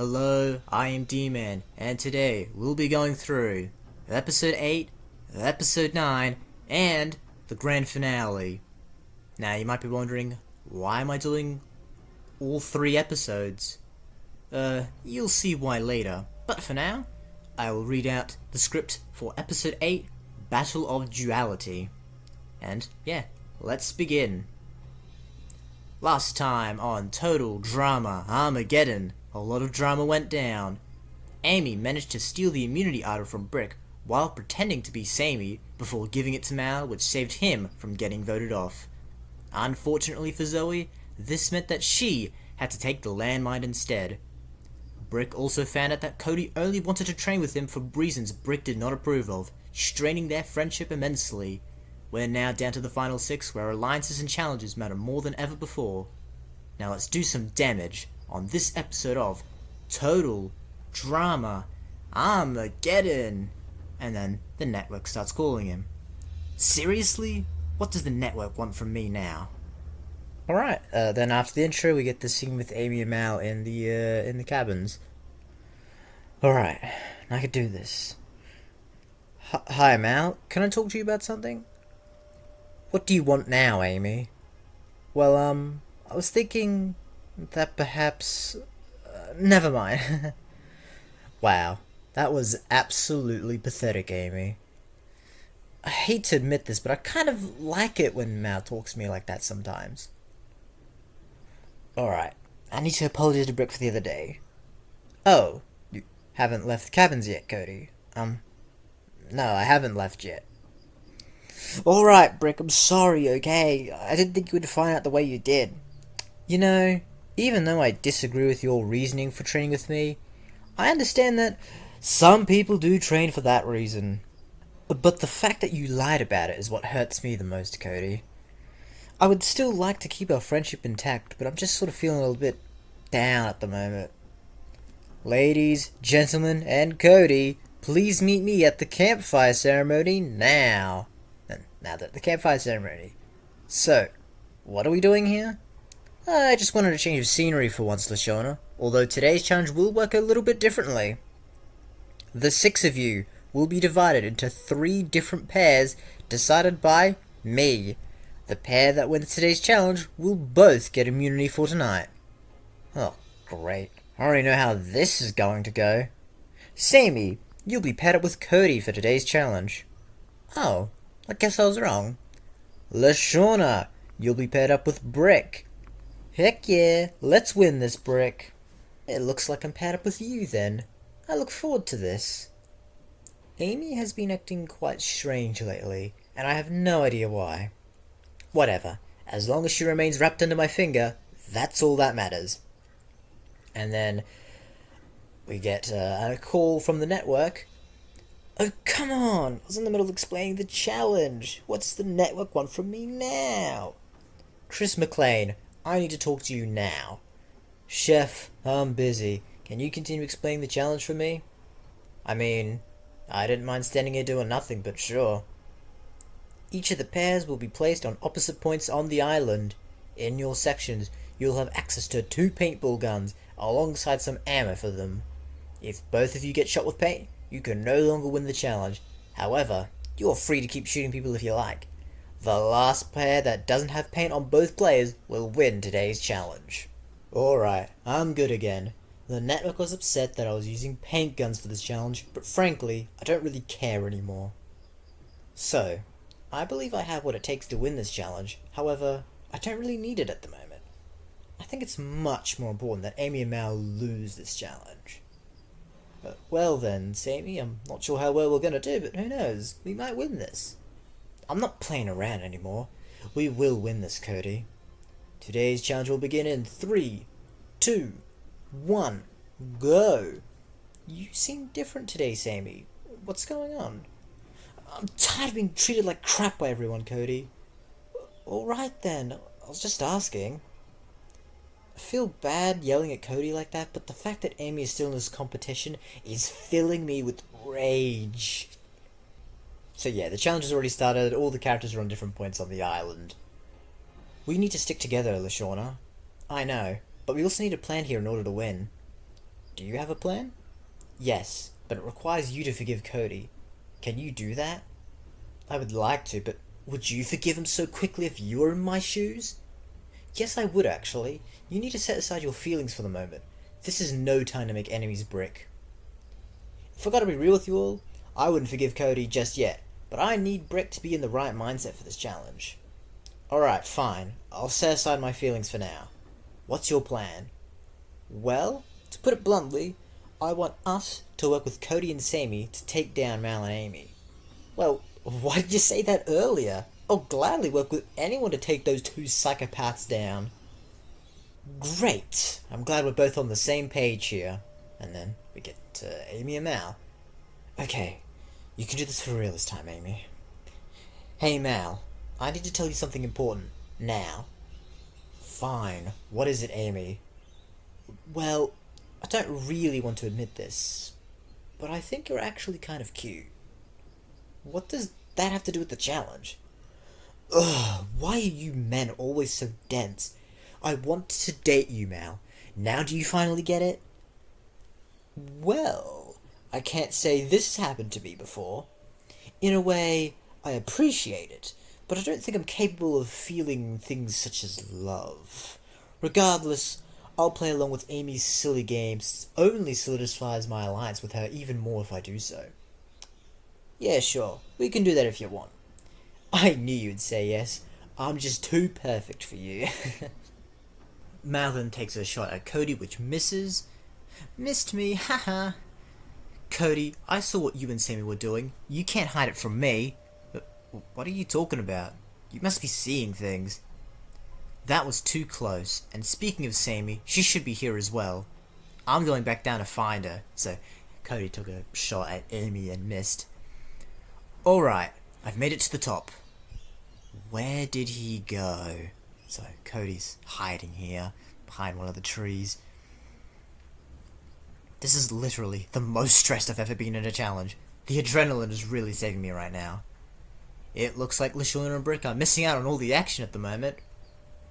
Hello, I am D-Man, and today we'll be going through Episode 8, Episode 9, and the Grand Finale. Now, you might be wondering, why am I doing all 3 episodes? You'll see why later, but for now, I will read out the script for Episode 8, Battle of Duality. And, yeah, let's begin. Last time on Total Drama Armageddon, a lot of drama went down. Amy managed to steal the immunity idol from Brick while pretending to be Sammy before giving it to Mal, which saved him from getting voted off. Unfortunately for Zoe, this meant that she had to take the landmine instead. Brick also found out that Cody only wanted to train with him for reasons Brick did not approve of, straining their friendship immensely. We're now down to the final 6, where alliances and challenges matter more than ever before. Now let's do some damage on this episode of Total Drama Armageddon. And then the network starts calling him. Seriously? What does the network want from me now? Alright, then after the intro we get the scene with Amy and Mal in the cabins. Alright, I can do this. Hi Mal, can I talk to you about something? What do you want now, Amy? Well, I was thinking that perhaps... never mind. Wow, that was absolutely pathetic, Amy. I hate to admit this, but I kind of like it when Mal talks to me like that sometimes. Alright, I need to apologize to Brick for the other day. Oh, you haven't left the cabins yet, Cody? No, I haven't left yet. Alright, Brick, I'm sorry, okay? I didn't think you would find out the way you did. You know, even though I disagree with your reasoning for training with me, I understand that some people do train for that reason. But the fact that you lied about it is what hurts me the most, Cody. I would still like to keep our friendship intact, but I'm just sort of feeling a little bit down at the moment. Ladies, gentlemen, and Cody, please meet me at the campfire ceremony now. Now that the campfire ceremony. So, what are we doing here? I just wanted a change of scenery for once, Lashona, although today's challenge will work a little bit differently. The 6 of you will be divided into 3 different pairs decided by me. The pair that wins today's challenge will both get immunity for tonight. Oh, great. I already know how this is going to go. Sammy, you'll be paired up with Cody for today's challenge. Oh, I guess I was wrong. Lashona, you'll be paired up with Brick. Heck yeah, let's win this, Brick. It looks like I'm paired up with you then. I look forward to this. Amy has been acting quite strange lately, and I have no idea why. Whatever, as long as she remains wrapped under my finger, that's all that matters. And then we get a call from the network. Oh, come on! I was in the middle of explaining the challenge. What's the network want from me now? Chris McLean, I need to talk to you now. Chef, I'm busy. Can you continue explaining the challenge for me? I mean, I didn't mind standing here doing nothing, but sure. Each of the pairs will be placed on opposite points on the island. In your sections, you'll have access to 2 paintball guns, alongside some ammo for them. If both of you get shot with paint, you can no longer win the challenge. However, you're free to keep shooting people if you like. The last pair that doesn't have paint on both players will win today's challenge. Alright, I'm good again. The network was upset that I was using paint guns for this challenge, but frankly, I don't really care anymore. So, I believe I have what it takes to win this challenge. However, I don't really need it at the moment. I think it's much more important that Amy and Mal lose this challenge. Well then, Sammy, I'm not sure how well we're gonna do, but who knows? We might win this. I'm not playing around anymore. We will win this, Cody. Today's challenge will begin in 3, 2, 1, go! You seem different today, Sammy. What's going on? I'm tired of being treated like crap by everyone, Cody. Alright then, I was just asking. I feel bad yelling at Cody like that, but the fact that Amy is still in this competition is filling me with rage. So yeah, the challenge has already started, all the characters are on different points on the island. We need to stick together, Lashona. I know, but we also need a plan here in order to win. Do you have a plan? Yes, but it requires you to forgive Cody. Can you do that? I would like to, but would you forgive him so quickly if you were in my shoes? Yes, I would actually. You need to set aside your feelings for the moment. This is no time to make enemies, Brick. If I gotta be real with you all, I wouldn't forgive Cody just yet, but I need Brick to be in the right mindset for this challenge. Alright, fine. I'll set aside my feelings for now. What's your plan? Well, to put it bluntly, I want us to work with Cody and Sammy to take down Mal and Amy. Well, why did you say that earlier? I'll gladly work with anyone to take those two psychopaths down. Great! I'm glad we're both on the same page here. And then we get to Amy and Mal. Okay, you can do this for real this time, Amy. Hey Mal, I need to tell you something important. Now. Fine. What is it, Amy? Well, I don't really want to admit this, but I think you're actually kind of cute. What does that have to do with the challenge? Ugh, why are you men always so dense? I want to date you, Mal. Now do you finally get it? Well, I can't say this has happened to me before. In a way, I appreciate it, but I don't think I'm capable of feeling things such as love. Regardless, I'll play along with Amy's silly games. It only solidifies my alliance with her even more if I do so. Yeah, sure. We can do that if you want. I knew you'd say yes. I'm just too perfect for you. Mal then takes a shot at Cody, which misses. Missed me, haha. Cody, I saw what you and Sammy were doing. You can't hide it from me. But what are you talking about? You must be seeing things. That was too close, and speaking of Sammy, she should be here as well. I'm going back down to find her. So, Cody took a shot at Amy and missed. Alright, I've made it to the top. Where did he go? So, Cody's hiding here, behind one of the trees. This is literally the most stressed I've ever been in a challenge. The adrenaline is really saving me right now. It looks like LaShawn and Brick are missing out on all the action at the moment.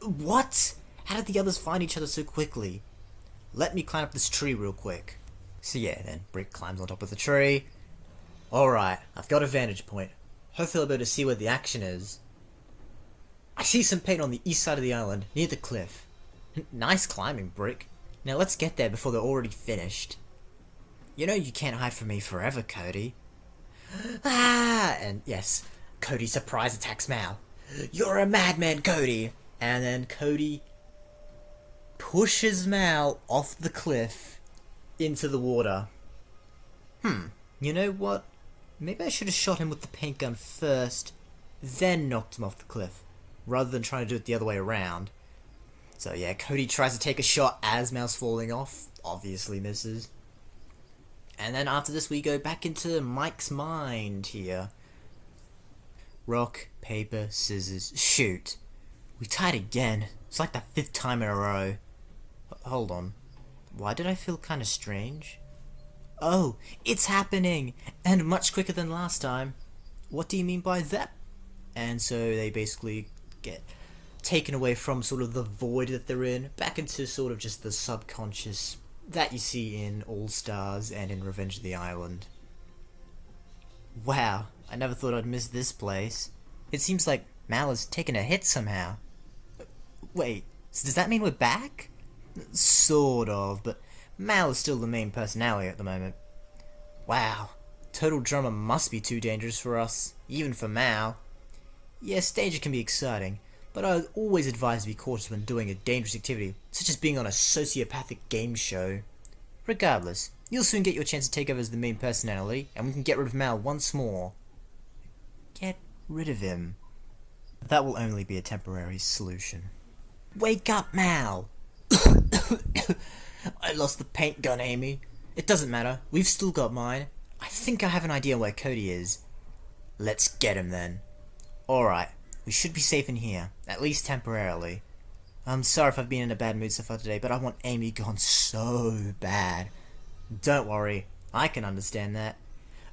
What? How did the others find each other so quickly? Let me climb up this tree real quick. So yeah, then Brick climbs on top of the tree. Alright, I've got a vantage point. Hopefully I'll be able to see where the action is. I see some paint on the east side of the island, near the cliff. Nice climbing, Brick. Now let's get there before they're already finished. You know you can't hide from me forever, Cody. Ah! And yes, Cody surprise attacks Mal. You're a madman, Cody! And then Cody pushes Mal off the cliff into the water. You know what? Maybe I should have shot him with the paint gun first, then knocked him off the cliff, rather than trying to do it the other way around. So yeah, Cody tries to take a shot as Mal's falling off, obviously misses. And then after this we go back into Mike's mind here. Rock, paper, scissors, shoot. We tied again. It's like the 5th time in a row. Hold on. Why did I feel kind of strange? Oh, it's happening! And much quicker than last time. What do you mean by that? And so they basically get taken away from sort of the void that they're in, back into sort of just the subconscious that you see in All Stars and in Revenge of the Island. Wow, I never thought I'd miss this place. It seems like Mal has taken a hit somehow. Wait, so does that mean we're back? Sort of, but Mal is still the main personality at the moment. Wow, Total Drama must be too dangerous for us, even for Mal. Yes, danger can be exciting, but I would always advise to be cautious when doing a dangerous activity, such as being on a sociopathic game show. Regardless, you'll soon get your chance to take over as the main personality, and we can get rid of Mal once more. Get rid of him. That will only be a temporary solution. Wake up, Mal! I lost the paint gun, Amy. It doesn't matter, we've still got mine. I think I have an idea where Cody is. Let's get him then. Alright, we should be safe in here, at least temporarily. I'm sorry if I've been in a bad mood so far today, but I want Amy gone so bad. Don't worry, I can understand that.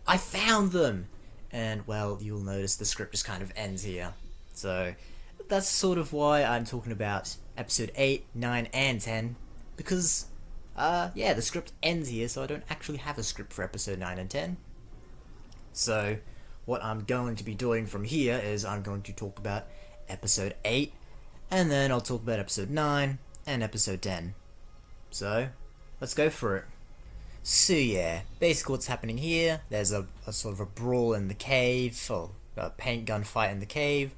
I found them! And, well, you'll notice the script just kind of ends here. So, that's sort of why I'm talking about episode 8, 9, and 10, because Yeah, the script ends here, so I don't actually have a script for episode 9 and 10. So, what I'm going to be doing from here is I'm going to talk about episode 8, and then I'll talk about episode 9 and episode 10. So, let's go for it. So yeah, basically what's happening here, there's a sort of a brawl in the cave, or a paint gun fight in the cave.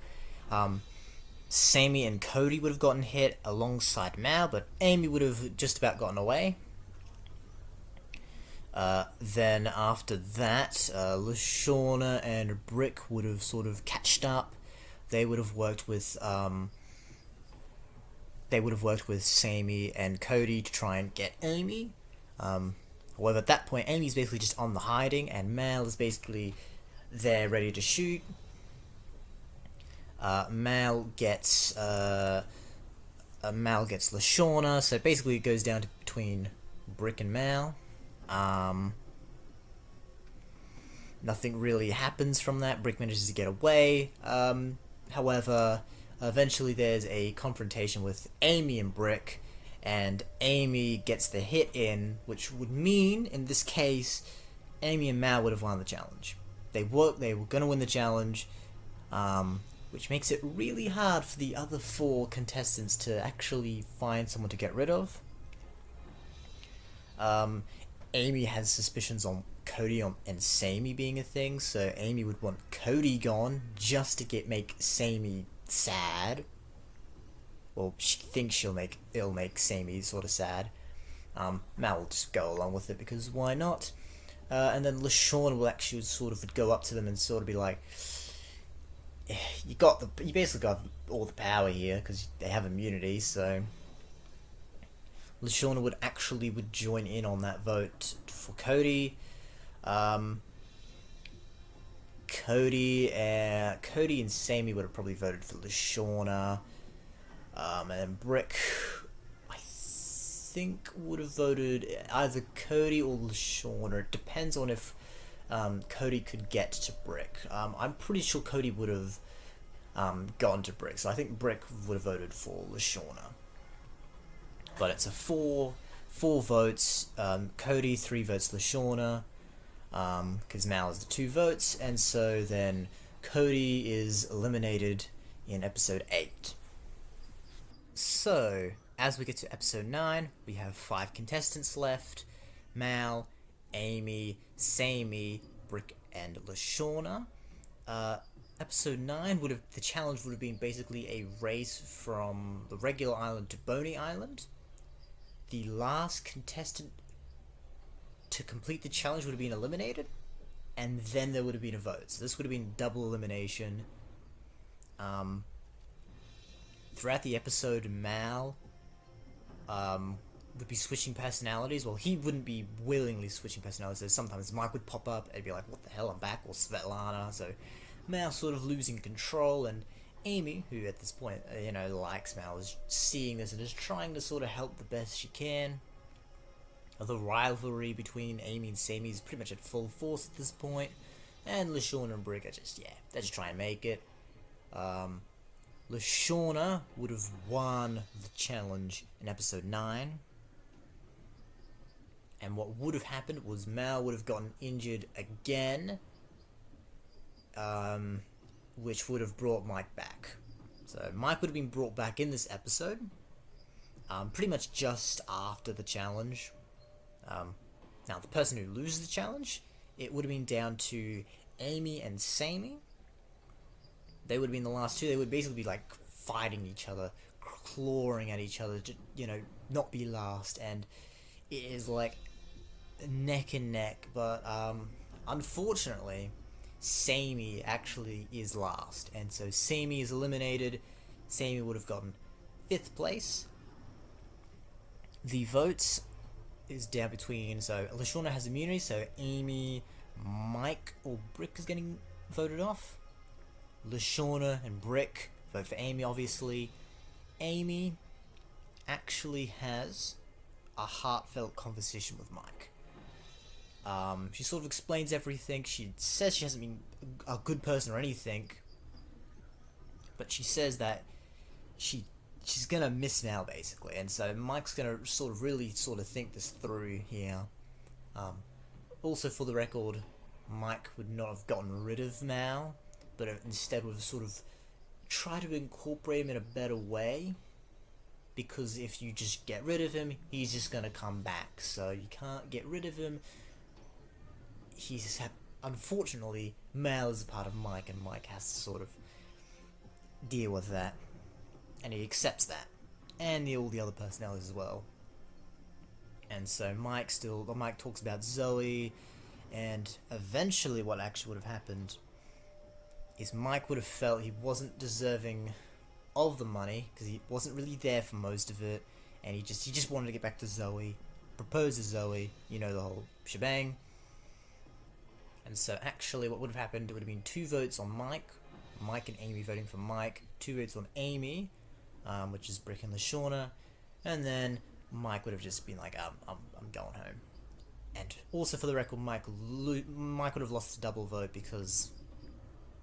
Sammy and Cody would have gotten hit alongside Mal, but Amy would have just about gotten away. Then after that, LaShawna and Brick would have sort of catched up. They would have worked with Sammy and Cody to try and get Amy. However, at that point, Amy's basically just on the hiding, and Mal is basically there ready to shoot. Mal gets LaShawna, so basically it goes down to between Brick and Mal. Nothing really happens from that. Brick manages to get away. However, eventually there's a confrontation with Amy and Brick, and Amy gets the hit in, which would mean, in this case, Amy and Mal would have won the challenge. They were going to win the challenge, which makes it really hard for the other 4 contestants to actually find someone to get rid of. Amy has suspicions on Cody and Sammy being a thing, so Amy would want Cody gone just to make Sammy sad. Well, she thinks it'll make Sammy sort of sad. Mal will just go along with it because why not? And then LaShawna will actually sort of go up to them and sort of be like, you basically got all the power here because they have immunity, so LaShawna would join in on that vote for Cody. Cody and Sammy would have probably voted for LaShawna. And Brick, I think, would have voted either Cody or LaShawna. It depends on if Cody could get to Brick. I'm pretty sure Cody would have gone to Brick, so I think Brick would have voted for LaShawna. But it's a four votes. Cody 3 votes LaShawna, because Mal is the 2 votes, and so then Cody is eliminated in episode 8. So, as we get to episode 9, we have 5 contestants left: Mal, Amy, Sammy, Brick, and LaShawna. Episode 9 the challenge would have been basically a race from the regular island to Boney Island. The last contestant to complete the challenge would have been eliminated, and then there would have been a vote. So this would have been double elimination. Throughout the episode, Mal would be switching personalities. Well, he wouldn't be willingly switching personalities. So sometimes Mike would pop up and be like, "What the hell, I'm back," or Svetlana. So Mal sort of losing control, and Amy, who at this point, likes Mal, is seeing this and is trying to sort of help the best she can. The rivalry between Amy and Sammy is pretty much at full force at this point, and LaShawna and Brick are they're just trying to make it. LaShawna would have won the challenge in episode 9, and what would have happened was Mal would have gotten injured again, which would have brought Mike back. So Mike would have been brought back in this episode, pretty much just after the challenge. Now, the person who loses the challenge, it would have been down to Amy and Sammy. They would have been the last 2. They would basically be like fighting each other, clawing at each other to, not be last. And it is like neck and neck. But unfortunately, Sammy actually is last. And so Sammy is eliminated. Sammy would have gotten 5th place. The votes is down between, so LaShawna has immunity, so Amy, Mike, or Brick is getting voted off. LaShawna and Brick vote for Amy, obviously. Amy actually has a heartfelt conversation with Mike. She sort of explains everything. She says she hasn't been a good person or anything, but she says that she she's gonna miss Mal basically, and so Mike's gonna really think this through here. Also, for the record, Mike would not have gotten rid of Mal, but instead would have tried to incorporate him in a better way. Because if you just get rid of him, he's just gonna come back. So you can't get rid of him. Unfortunately, Mal is a part of Mike, and Mike has to deal with that, and he accepts that, and all the other personalities as well. And so Mike talks about Zoe, and eventually what actually would have happened is Mike would have felt he wasn't deserving of the money because he wasn't really there for most of it, and he just wanted to get back to Zoe, propose to Zoe, the whole shebang. And so actually what would have happened, it would have been 2 votes on Mike and Amy voting for Mike, 2 votes on Amy, which is Brick and LaShawna, and then Mike would have just been like, I'm going home. And also for the record, Mike would have lost a double vote because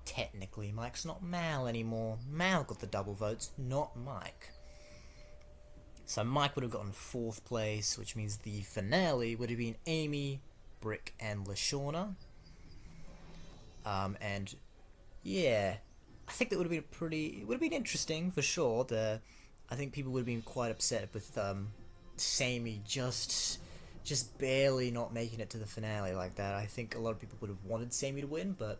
technically Mike's not Mal anymore. Mal got the double votes, not Mike. So Mike would have gotten 4th place, which means the finale would have been Amy, Brick, and LaShawna. And yeah, I think that would have been it would have been interesting for sure. I think people would have been quite upset with Sammy just barely not making it to the finale like that. I think a lot of people would have wanted Sammy to win, but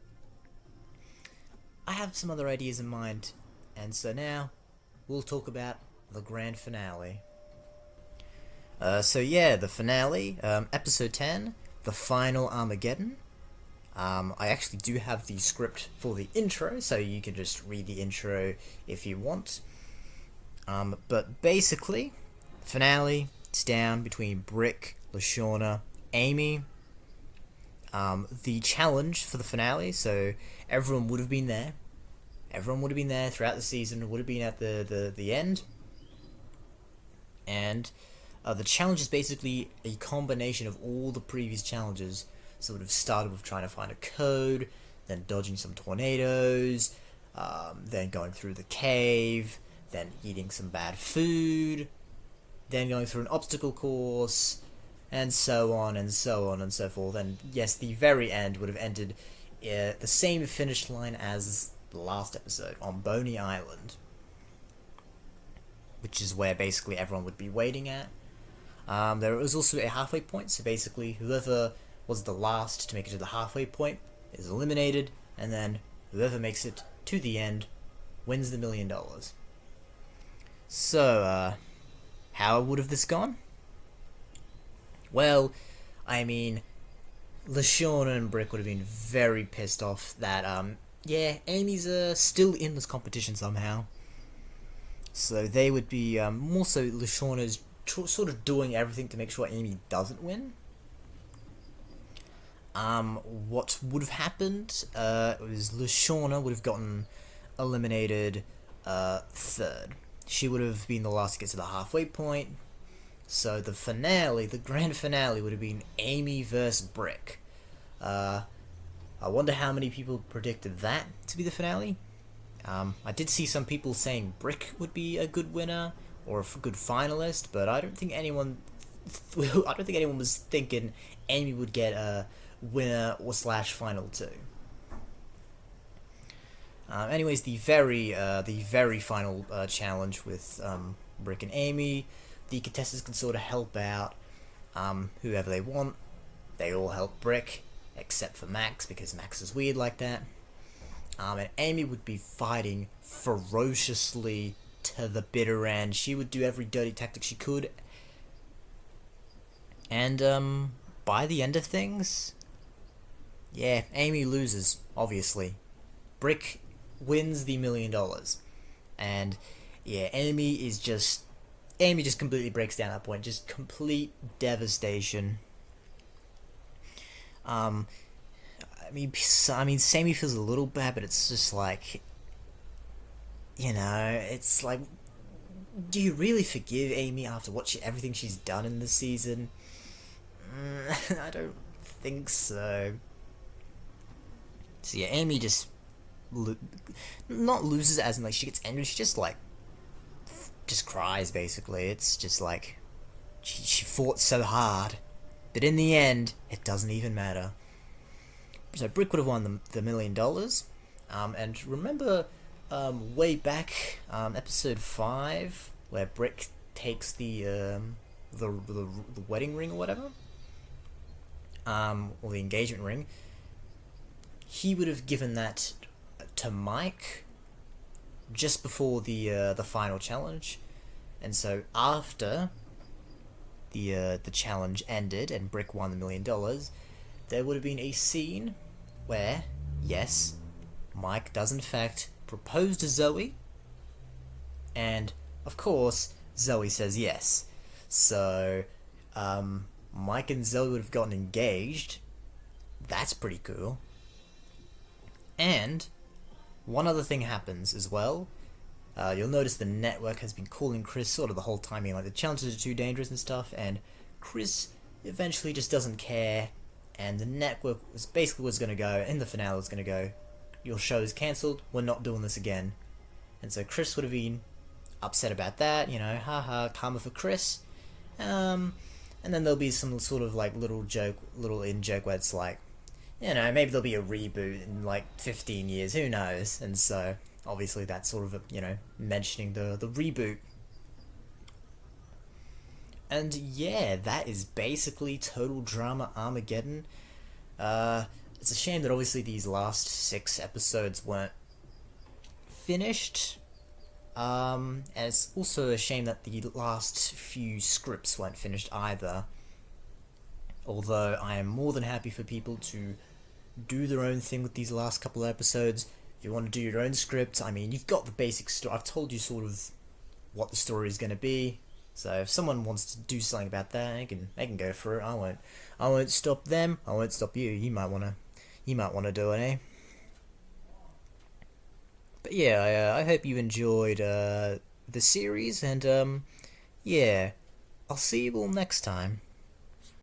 I have some other ideas in mind, and so now we'll talk about the grand finale. The finale, episode 10, the final Armageddon. I actually do have the script for the intro, so you can just read the intro if you want. But basically, finale, it's down between Brick, LaShawna, Amy. The challenge for the finale, so everyone would have been there. Everyone would have been there throughout the season, would have been at the end. And the challenge is basically a combination of all the previous challenges. So it would have started with trying to find a code, then dodging some tornadoes, then going through the cave, then eating some bad food, then going through an obstacle course, and so on and so on and so forth. And yes, the very end would have ended the same finish line as the last episode, on Boney Island, which is where basically everyone would be waiting at. There was also a halfway point, so basically whoever was the last to make it to the halfway point is eliminated, and then whoever makes it to the end wins the $1 million. So, how would have this gone? Well, I mean, LaShawna and Brick would have been very pissed off that, Amy's still in this competition somehow. So they would be, more so LaShawna's sort of doing everything to make sure Amy doesn't win. What would have happened, was LaShawna would have gotten eliminated, 3rd. She would have been the last to get to the halfway point. So the finale, the grand finale, would have been Amy versus Brick. I wonder how many people predicted that to be the finale. I did see some people saying Brick would be a good winner or a good finalist, but I don't think anyone was thinking Amy would get a winner or / final 2. Anyways, the very final challenge with Brick and Amy, the contestants can sort of help out whoever they want. They all help Brick, except for Max, because Max is weird like that. And Amy would be fighting ferociously to the bitter end. She would do every dirty tactic she could. And by the end of things, yeah, Amy loses, obviously. Brick wins the $1 million. And yeah, Amy just completely breaks down at that point. Just complete devastation. I mean, Sammy feels a little bad, but it's just like, it's like, do you really forgive Amy after everything she's done in this season? I don't think so. So yeah, Amy just not loses as in like she gets angry. She just like just cries basically. It's just like she fought so hard, but in the end, it doesn't even matter. So Brick would have won the $1 million. And remember, way back, episode 5, where Brick takes the wedding ring or whatever, or the engagement ring. He would have given that to Mike just before the final challenge, and so after the challenge ended and Brick won the $1 million, there would have been a scene where, yes, Mike does in fact propose to Zoe, and of course Zoe says yes. So Mike and Zoe would have gotten engaged. That's pretty cool. And one other thing happens as well. You'll notice the network has been calling Chris sort of the whole time, being like the challenges are too dangerous and stuff, and Chris eventually just doesn't care, and the network was basically was going to go, in the finale was going to go, your show is cancelled, we're not doing this again. And so Chris would have been upset about that, haha, karma for Chris. And then there'll be some sort of like little in joke where it's like, maybe there'll be a reboot in like 15 years, who knows? And so obviously that's sort of, mentioning the reboot. And yeah, that is basically Total Drama Armageddon. It's a shame that obviously these last 6 episodes weren't finished. And it's also a shame that the last few scripts weren't finished either. Although I am more than happy for people to do their own thing with these last couple of episodes. If you want to do your own script, I mean, you've got the basic story. I've told you sort of what the story is going to be. So if someone wants to do something about that, they can go for it. I won't stop them. I won't stop you. You might wanna do it, eh? But yeah, I hope you enjoyed the series, and yeah, I'll see you all next time.